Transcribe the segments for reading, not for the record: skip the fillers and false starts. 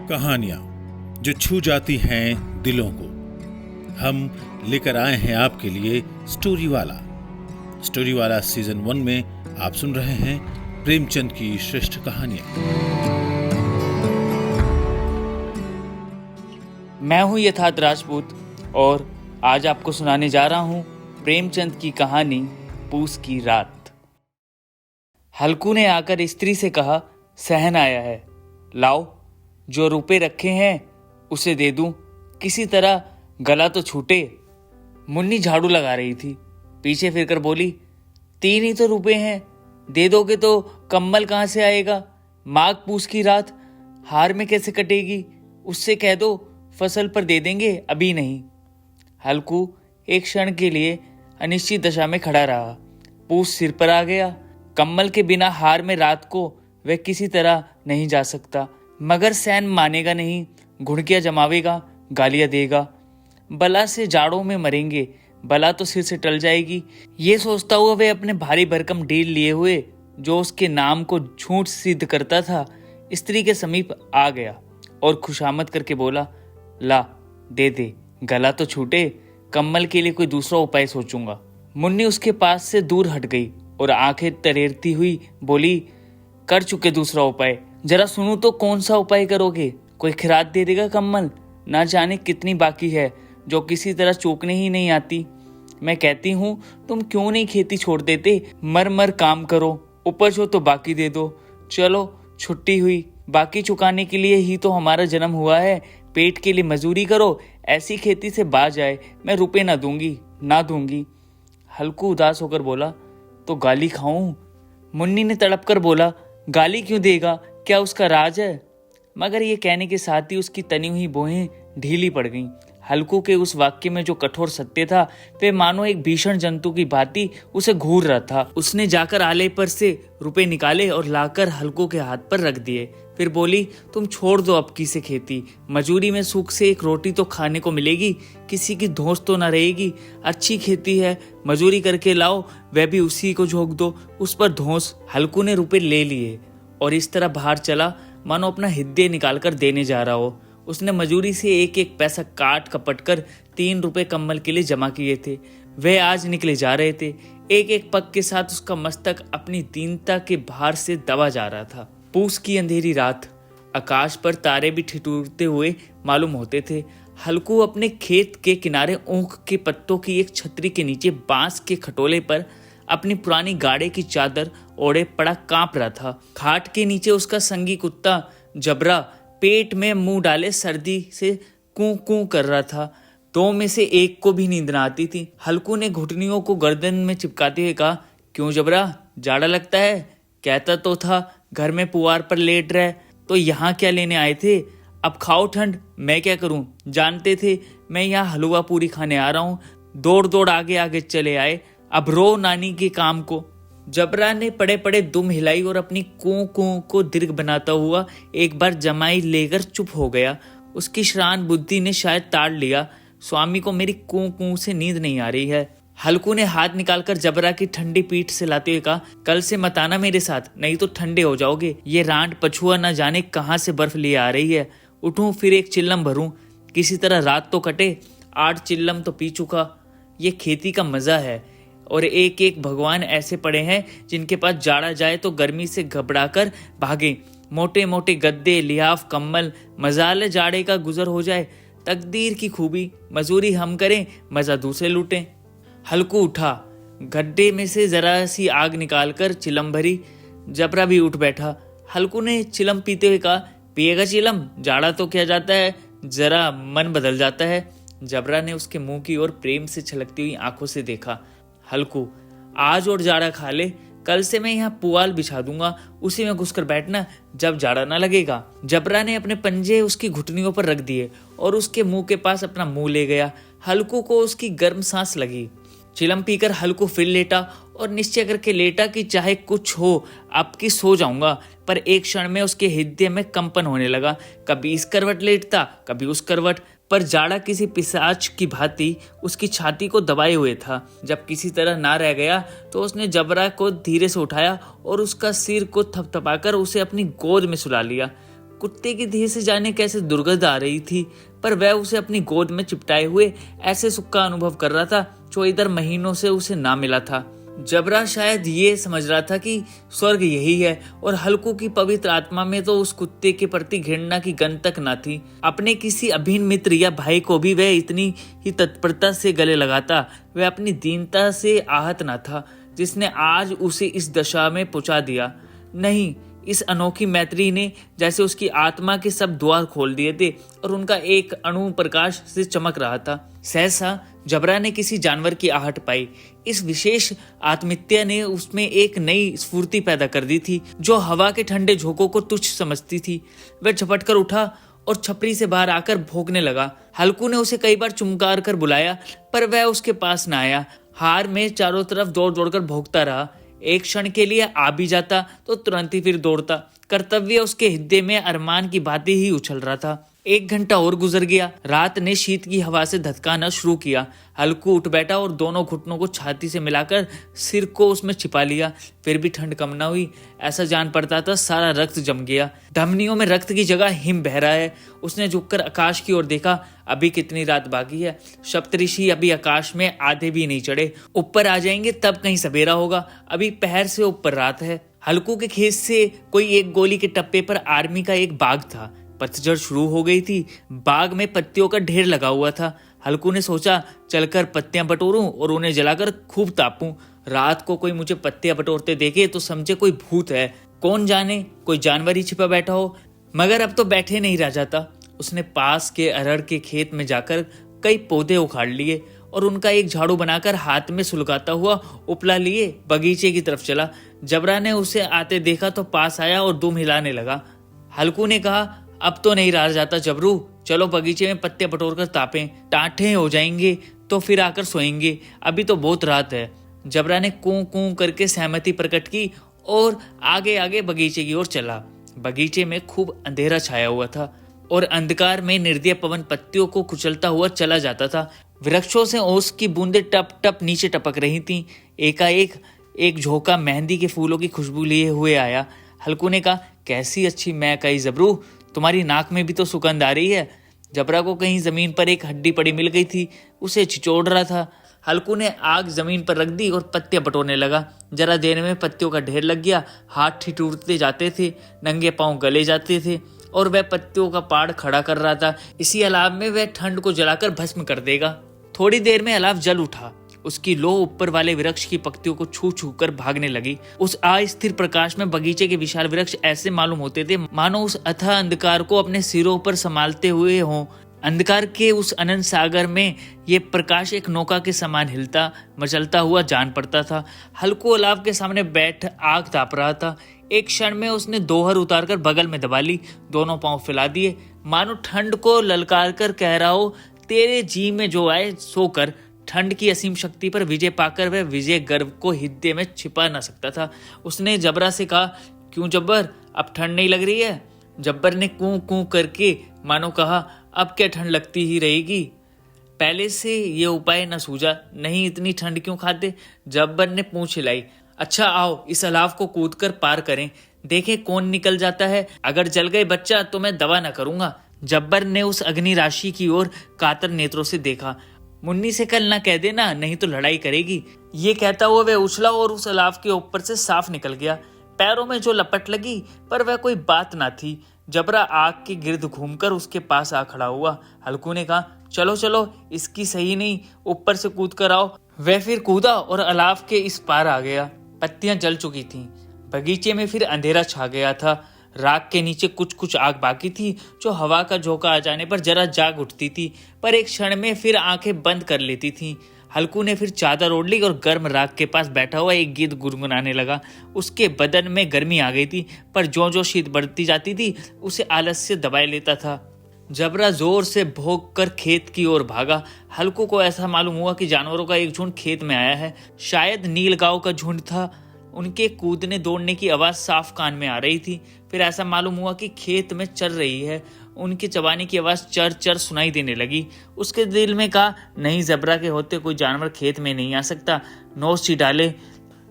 कहानियां जो छू जाती हैं दिलों को। हम लेकर आए हैं आपके लिए स्टोरी वाला सीजन 1 में आप सुन रहे हैं प्रेमचंद की श्रेष्ठ कहानियां। मैं हूं यथार्थ राजपूत और आज आपको सुनाने जा रहा हूं प्रेमचंद की कहानी पूस की रात। हल्कू ने आकर स्त्री से कहा, सहन आया है, लाओ जो रुपए रखे हैं उसे दे दूं, किसी तरह गला तो छूटे। मुन्नी झाड़ू लगा रही थी, पीछे फिरकर बोली, 3 ही तो रुपए हैं, दे दोगे तो कम्बल कहां से आएगा? माघ पूस की रात हार में कैसे कटेगी? उससे कह दो फसल पर दे देंगे, अभी नहीं। हल्कू एक क्षण के लिए अनिश्चित दशा में खड़ा रहा। पूस सिर पर आ गया। कम्बल के बिना हार में रात को वह किसी तरह नहीं जा सकता, मगर सैन मानेगा नहीं, घुड़कियां जमावेगा, गालियां देगा। बला से जाड़ों में मरेंगे, बला तो सिर से टल जाएगी। ये सोचता हुआ वह अपने भारी भरकम ढील लिए हुए, जो उसके नाम को झूठ सिद्ध करता था, स्त्री के समीप आ गया और खुशामद करके बोला, ला दे दे, गला तो छूटे, कम्बल के लिए कोई दूसरा उपाय सोचूंगा। मुन्नी उसके पास से दूर हट गई और आंखें तरेरती हुई बोली, कर चुके दूसरा उपाय, जरा सुनूं तो कौन सा उपाय करोगे? कोई खिरात दे देगा कम्बल? ना जाने कितनी बाकी है जो किसी तरह चूकने ही नहीं आती। मैं कहती हूँ तुम क्यों नहीं खेती छोड़ देते, मर मर काम करो, उपज हो तो बाकी दे दो। चलो छुट्टी हुई, बाकी चुकाने के लिए ही तो हमारा जन्म हुआ है। पेट के लिए मजदूरी करो, ऐसी खेती से बाज आए, मैं रुपए ना दूंगी। हल्कू उदास होकर बोला, तो गाली खाऊं? मुन्नी ने तड़प कर बोला, गाली क्यों देगा, क्या उसका राज है? मगर ये कहने के साथ ही उसकी तनी हुई बोहें ढीली पड़ गईं। हल्कू के उस वाक्य में जो कठोर सत्य था, वे मानो एक भीषण जंतु की भांति उसे घूर रहा था। उसने जाकर आले पर से रुपए निकाले और लाकर हल्कू के हाथ पर रख दिए। फिर बोली, तुम छोड़ दो अब की से खेती, मजूरी में सुख से एक रोटी तो खाने को मिलेगी, किसी की धौंस तो न रहेगी। अच्छी खेती है, मजूरी करके लाओ, वह भी उसी को झोंक दो, उस पर धौंस। हल्कू ने रुपए ले लिए और इस तरह बाहर चला मानो अपना हिद्दे निकालकर देने जा रहा हो। उसने मजूरी से एक एक पैसा काट कपट कर 3 रुपए कम्बल के लिए जमा किए थे। वह आज निकले जा रहे थे। एक एक पग के साथ उसका मस्तक अपनी दीनता के भार से दबा जा रहा था। पूस की अंधेरी रात, आकाश पर तारे भी ठिठुरते हुए मालूम होते थे। हल्कू अपने खेत के किनारे ऊख के पत्तों की एक छतरी के नीचे बांस के खटोले पर अपनी पुरानी गाड़े की चादर ओढ़े पड़ा कांप रहा था। खाट के नीचे उसका संगी कुत्ता जबरा पेट में मुंह डाले सर्दी से कूं कूं कर रहा था। 2 में से एक को भी नींद न आती थी। हल्कू ने घुटनियों को गर्दन में चिपकाते हुए कहा, क्यों जबरा, जाड़ा लगता है? कहता तो था घर में पुआर पर लेट रहे, तो यहाँ क्या लेने आए थे? अब खाओ ठंड, मैं क्या करूं? जानते थे मैं यहाँ हलवा पूरी खाने आ रहा हूँ। दौड़ दौड़ आगे आगे चले आए, अब रो नानी के काम को। जबरा ने पड़े पड़े दुम हिलाई और अपनी कूं कूं को दीर्घ बनाता हुआ एक बार जमाई लेकर चुप हो गया। उसकी श्रान बुद्धि ने शायद ताड़ लिया, स्वामी को मेरी कूं कूं से नींद नहीं आ रही है। हल्कू ने हाथ निकालकर जबरा की ठंडी पीठ से लाते हुए कहा, कल से मत आना मेरे साथ, नहीं तो ठंडे हो जाओगे। ये रांड पछुआ न जाने कहाँ से बर्फ लिए आ रही है। उठूं फिर एक चिल्लम भरूं, किसी तरह रात तो कटे। 8 चिल्लम तो पी चुका। ये खेती का मजा है। और एक एक भगवान ऐसे पड़े हैं जिनके पास जाड़ा जाए तो गर्मी से घबराकर भागे। मोटे मोटे गद्दे, लिहाफ, कम्बल, मजाल जाड़े का गुजर हो जाए। तकदीर की खूबी, मजूरी हम करें, मजा दूसरे लूटें। हल्कू उठा, गड्ढे में से जरा सी आग निकालकर चिलम भरी। जबरा भी उठ बैठा। हल्कू ने चिलम पीते हुए कहा, पिएगा चिलम? जाड़ा तो क्या जाता है, जरा मन बदल जाता है। जबरा ने उसके मुंह की ओर प्रेम से छलकती हुई आंखों से देखा। हल्कू, आज और जाड़ा खा ले, कल से मैं यहाँ पुआल बिछा दूंगा, उसी में घुसकर बैठना, जब जाड़ा ना लगेगा। जबरा ने अपने पंजे उसकी घुटनियों पर रख दिए और उसके मुंह के पास अपना मुंह ले गया। हल्कू को उसकी गर्म सांस लगी। चिलम पीकर हल्कू फिर लेटा और निश्चय करके लेटा कि चाहे कुछ हो अब की सो जाऊंगा। पर एक क्षण में उसके हृदय में कंपन होने लगा। कभी इस करवट लेटता, कभी उस करवट, पर जाड़ा किसी पिशाच की भांति उसकी छाती को दबाए हुए था। जब किसी तरह ना रह गया तो उसने जबरा को धीरे से उठाया और उसका सिर को थपथपाकर उसे अपनी गोद में सुला लिया। कुत्ते की देह से जाने कैसे दुर्गंध आ रही थी, पर वह उसे अपनी गोद में चिपटाए हुए ऐसे सुख का अनुभव कर रहा था जो इधर महीनों से उसे ना मिला था। जबरा शायद ये समझ रहा था कि स्वर्ग यही है, और हल्कू की पवित्र आत्मा में तो उस कुत्ते के प्रति घृणा की गंध तक ना थी। अपने किसी अभिन्न मित्र या भाई को भी वह इतनी ही तत्परता से गले लगाता। वह अपनी दीनता से आहत न था जिसने आज उसे इस दशा में पहुंचा दिया। नहीं, इस अनोखी मैत्री ने जैसे उसकी आत्मा के सब द्वार खोल दिए थे और उनका एक अणु प्रकाश से चमक रहा था। सहसा जबरा ने किसी जानवर की आहट पाई। इस विशेष आत्मीयता ने उसमें एक नई स्फूर्ति पैदा कर दी थी जो हवा के ठंडे झोंकों को तुच्छ समझती थी। वह झपट कर उठा और छपरी से बाहर आकर भौंकने लगा। हल्कू ने उसे कई बार चुमकार कर बुलाया, पर वह उसके पास न आया। हार में चारों तरफ दौड़ दौड़कर भौंकता रहा। एक क्षण के लिए आ भी जाता तो तुरंत ही फिर दौड़ता। कर्तव्य उसके हृदय में अरमान की भांति ही उछल रहा था। 1 घंटा और गुजर गया। रात ने शीत की हवा से धधकाना शुरू किया। हल्कू उठ बैठा और दोनों घुटनों को छाती से मिलाकर सिर को उसमें छिपा लिया। फिर भी ठंड कम न हुई। ऐसा जान पड़ता था सारा रक्त जम गया। धमनियों में रक्त की जगह हिम बह रहा है। उसने झुककर आकाश की ओर देखा। अभी कितनी रात बाकी है। सप्तऋषि अभी आकाश में आधे भी नहीं चढ़े। ऊपर आ जाएंगे तब कहीं सवेरा होगा। अभी पहर से ऊपर रात है। हल्कू के खेत से कोई 1 गोली के टप्पे पर आर्मी का एक बाग था। पतझड़ शुरू हो गई थी। बाग में पत्तियों का ढेर लगा हुआ था। हल्कू ने सोचा चलकर पत्तियां बटोरूं और उन्हें जलाकर खूब तापूं। रात को कोई मुझे पत्तियां बटोरते देखे तो समझे कोई भूत है। कौन जाने कोई जानवर ही छिपा बैठा हो। मगर अब तो बैठे नहीं रह जाता। उसने पास के अरहर के खेत में जाकर कई पौधे उखाड़ लिए और उनका एक झाड़ू बनाकर हाथ में सुलगाता हुआ उपला लिए बगीचे की तरफ चला। जबरा ने उसे आते देखा तो पास आया और दुम हिलाने लगा। हल्कू ने कहा, अब तो नहीं रहा जाता जबरू, चलो बगीचे में पत्ते बटोर कर तापें। टाँठे हो जाएंगे तो फिर आकर सोएंगे। अभी तो बहुत रात है। जबरा ने कूं कूं करके सहमति प्रकट की और आगे आगे बगीचे की ओर चला। बगीचे में खूब अंधेरा छाया हुआ था और अंधकार में निर्दय पवन पत्तियों को कुचलता हुआ चला जाता था। वृक्षों से ओस की बूंदें टप टप नीचे टपक रही थीं। एकाएक एक झोंका मेहंदी के फूलों की खुशबू लिए हुए आया। हल्कू ने कहा, कैसी अच्छी महक आई जबरू, तुम्हारी नाक में भी तो सुगंध आ रही है। जबरा को कहीं जमीन पर एक हड्डी पड़ी मिल गई थी, उसे छिचोड़ रहा था। हल्कू ने आग जमीन पर रख दी और पत्तियां बटोरने लगा। जरा देर में पत्तियों का ढेर लग गया। हाथ ठिठुरते जाते थे, नंगे पांव गले जाते थे और वह पत्तियों का पाड़ खड़ा कर रहा था। इसी अलाव में वह ठंड को जलाकर भस्म कर देगा। थोड़ी देर में अलाव जल उठा। उसकी लो ऊपर वाले वृक्ष की पत्तियों को छू छू कर भागने लगी। उस अस्थिर प्रकाश में बगीचे के विशाल वृक्ष ऐसे मालूम होते थे मानो उस अथाह अंधकार को अपने सिरों पर संभालते हुए हों। अंधकार के उस अनंत सागर में ये प्रकाश एक नौका के समान हिलता मचलता हुआ जान पड़ता था। हल्कू अलाव के सामने बैठ आग ताप रहा था। एक क्षण में उसने दोहर उतारकर बगल में दबा ली, दोनों पांव फैला दिए, मानो ठंड को ललकार कर कह रहा हो, तेरे जी में जो आए सो कर। ठंड की असीम शक्ति पर विजय पाकर वह विजय गर्व को हृदय में छिपा न सकता था। उसने जबरा से कहा, क्यों जब्बर, अब ठंड नहीं लग रही है? जब्बर ने कूं कूं करके मानो कहा, अब क्या ठंड लगती ही रहेगी। पहले से ये उपाय न सूझा, नहीं इतनी ठंड क्यों खाते? जब्बर ने पूंछ हिलाई। अच्छा आओ इस अलाव को कूदकर पार करें, देखें कौन निकल जाता है। अगर जल गए बच्चा तो मैं दवा न करूंगा। जब्बर ने उस अग्नि राशि की ओर कातर नेत्रों से देखा। मुन्नी से कल ना कह देना, नहीं तो लड़ाई करेगी। ये कहता हुआ वह उछला और उस अलाव के ऊपर से साफ निकल गया। पैरों में जो लपट लगी पर वह कोई बात ना थी। जबरा आग के गिर्द घूमकर उसके पास आ खड़ा हुआ। हल्कू ने कहा, चलो चलो इसकी सही नहीं, ऊपर से कूद कर आओ। वह फिर कूदा और अलाव के इस पार आ गया। पत्तियां जल चुकी थीं। बगीचे में फिर अंधेरा छा गया था। राख के नीचे कुछ कुछ आग बाकी थी जो हवा का झोंका आ जाने पर जरा जाग उठती थी, पर एक क्षण में फिर आंखें बंद कर लेती थीं। हल्कू ने फिर चादर ओढ़ ली और गर्म राख के पास बैठा हुआ एक गीत गुनगुनाने लगा। उसके बदन में गर्मी आ गई थी, पर जो जो शीत बढ़ती जाती थी उसे आलस्य दबाए लेता था। जबरा जोर से भौंक कर खेत की ओर भागा। हल्कू को ऐसा मालूम हुआ कि जानवरों का एक झुंड खेत में आया है। शायद नीलगांव का झुंड था। उनके कूदने दौड़ने की आवाज साफ कान में आ रही थी। फिर ऐसा मालूम हुआ कि खेत में चर रही है। उनकी चबाने की आवाज चर चर सुनाई देने लगी। उसके दिल में कहा, नहीं, जबरा के होते कोई जानवर खेत में नहीं आ सकता। नोच ची डाले,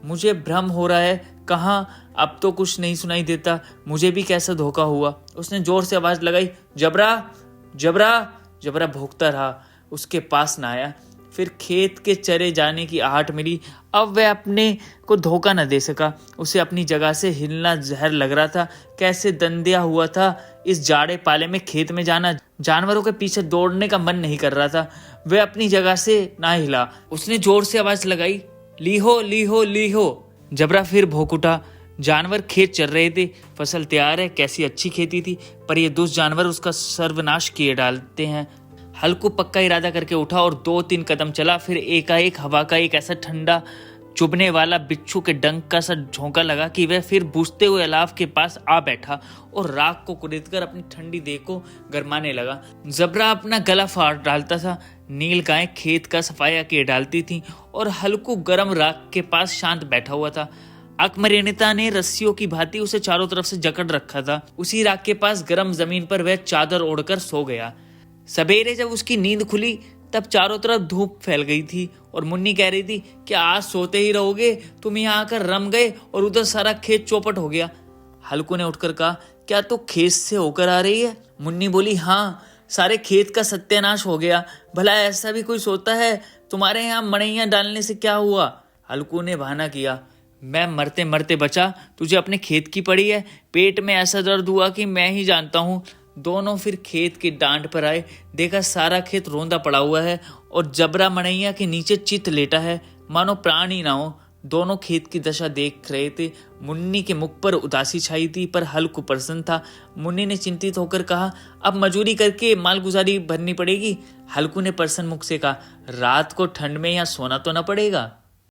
मुझे भ्रम हो रहा है, कहाँ, अब तो कुछ नहीं सुनाई देता, मुझे भी कैसा धोखा हुआ। उसने जोर से आवाज लगाई, जबरा जबरा। जबरा भौंकता रहा, उसके पास ना आया। फिर खेत के चरे जाने की आहट मिली। अब वह अपने को धोखा न दे सका। उसे अपनी जगह से हिलना जहर लग रहा था। कैसे दंदिया हुआ था इस जाड़े पाले में खेत में जाना। जानवरों के पीछे दौड़ने का मन नहीं कर रहा था। वह अपनी जगह से ना हिला। उसने जोर से आवाज लगाई, लीहो लीहो लीहो। जबरा फिर भौंक उठा। जानवर खेत चल रहे थे, फसल तैयार है, कैसी अच्छी खेती थी, पर ये दुष्ट जानवर उसका सर्वनाश किए डालते हैं। हल्कू पक्का इरादा करके उठा और 2-3 कदम चला। फिर एकाएक हवा का एक ऐसा ठंडा चुभने वाला बिच्छू के डंक का सा झोंका लगा कि वह फिर बुझते हुए अलाव के पास आ बैठा और राख को कुरेदकर अपनी ठंडी देह को गरमाने लगा। जबरा अपना गला फाड़ डालता था। नील गाय खेत का सफाया किए डालती थी और हल्कू गर्म राख के पास शांत बैठा हुआ था। अकमरेनिता ने रस्सियों की भांति उसे चारों तरफ से जकड़ रखा था। उसी राख के पास गर्म जमीन पर वह चादर ओढ़कर सो गया। सवेरे जब उसकी नींद खुली तब चारों तरफ धूप फैल गई थी और मुन्नी कह रही थी कि आज सोते ही रहोगे, तुम यहाँ आकर रम गए और उधर सारा खेत चौपट हो गया। हल्कू ने उठकर कहा, क्या तू खेत से होकर आ रही है? मुन्नी बोली, हाँ, सारे खेत का सत्यानाश हो गया। भला ऐसा भी कोई सोता है? तुम्हारे यहाँ मड़ैयाँ डालने से क्या हुआ? हल्कू ने बहाना किया, मैं मरते मरते बचा, तुझे अपने खेत की पड़ी है। पेट में ऐसा दर्द हुआ कि मैं ही जानता हूँ। दोनों फिर खेत की डांट पर आए। देखा सारा खेत रोंदा पड़ा हुआ है और जबरा मड़ैया के नीचे चित लेटा है, मानो प्राण ही ना हो। दोनों खेत की दशा देख रहे थे। मुन्नी के मुख पर उदासी छाई थी, पर हल्कू प्रसन्न था। मुन्नी ने चिंतित होकर कहा, अब मजूरी करके मालगुजारी भरनी पड़ेगी। हल्कू ने प्रसन्न मुख से कहा, रात को ठंड में यहाँ सोना तो न पड़ेगा।